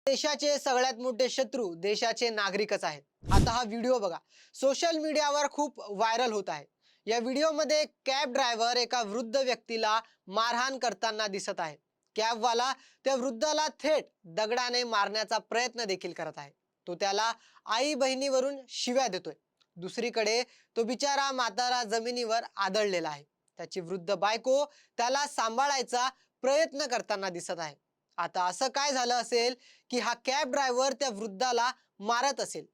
देशाचे सगळ्यात मोठे शत्रू देशाचे नागरिकच आहेत. आता हा व्हिडिओ बघा, सोशल मीडियावर खूप व्हायरल होत आहे. या व्हिडिओमध्ये कॅब ड्रायव्हर एका वृद्ध व्यक्तीला मारहाण करताना दिसत आहे. कॅबवाला त्या वृद्धाला थेट दगडाने मारण्याचा प्रयत्न देखील करत आहे. तो त्याला आई बहिणीवरून शिव्या देतोय. दुसरीकडे तो बिचारा म्हातारा जमिनीवर आदळलेला आहे. त्याची वृद्ध बायको त्याला सांभाळायचा प्रयत्न करताना दिसत आहे. आता असं काय झालं असेल की हा कॅब ड्रायव्हर त्या वृद्धाला मारत असेल.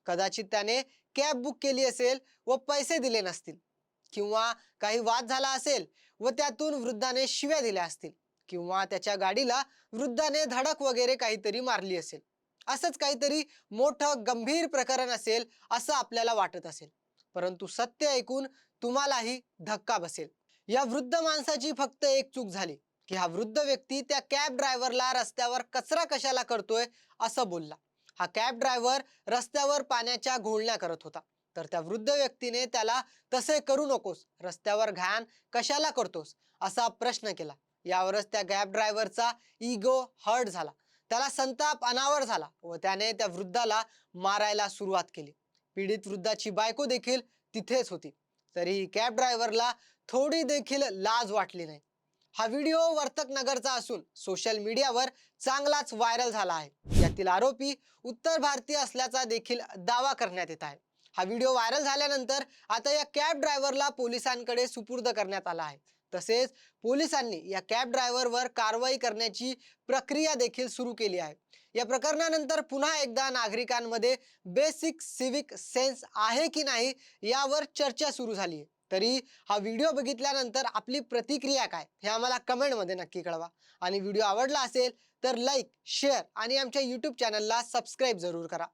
कदाचित त्याने कॅब बुक केली असेल व पैसे दिले नसतील, किंवा काही वाद झाला असेल व त्यातून वृद्धाने शिव्या दिल्या असतील, किंवा त्याच्या गाडीला वृद्धाने धडक वगैरे काहीतरी मारली असेल. असंच काहीतरी मोठं गंभीर प्रकरण असेल असं आपल्याला वाटत असेल. परंतु सत्य ऐकून तुम्हालाही धक्का बसेल. या वृद्ध माणसाची फक्त एक चूक झाली की हा वृद्ध व्यक्ती त्या कॅब ड्रायव्हरला रस्त्यावर कचरा कशाला करतोय असं बोलला. हा कॅब ड्रायव्हर रस्त्यावर पाण्याच्या घोळण्या करत होता, तर त्या वृद्ध व्यक्तीने त्याला तसे करू नकोस, रस्त्यावर घाण कशाला करतोस असा प्रश्न केला. यावरच त्या कॅब ड्रायव्हरचा इगो हर्ट झाला. त्याला संताप अनावर झाला व त्याने त्या वृद्धाला मारायला सुरुवात केली. पीडित वृद्धाची बायको देखील तिथेच होती. तरीही कॅब ड्रायव्हरला थोडी देखील लाज वाटली नाही. हा व्हिडिओ वर्तक नगरचा असून सोशल मीडियावर चांगलाच व्हायरल झाला आहे. यातील आरोपी उत्तर भारतीय असल्याचा देखील दावा करण्यात येत आहे. हा व्हिडिओ व्हायरल झाल्यानंतर आता या कॅब ड्रायव्हरला पोलिसांकडे सुपूर्द करण्यात आला आहे. तसेच पोलिसांनी या कॅब ड्रायव्हरवर कारवाई करण्याची प्रक्रिया देखील सुरू केली आहे. या प्रकरणानंतर पुन्हा एकदा नागरिकांमध्ये बेसिक सिव्हिक सेन्स आहे की नाही यावर चर्चा सुरू झाली आहे. तरी हा व्हिडिओ बघितल्यानंतर आपली प्रतिक्रिया काय हे आम्हाला कमेंटमध्ये नक्की कळवा. आणि व्हिडिओ आवडला असेल तर लाईक, शेअर आणि आमच्या यूट्यूब चॅनलला सबस्क्राईब जरूर करा.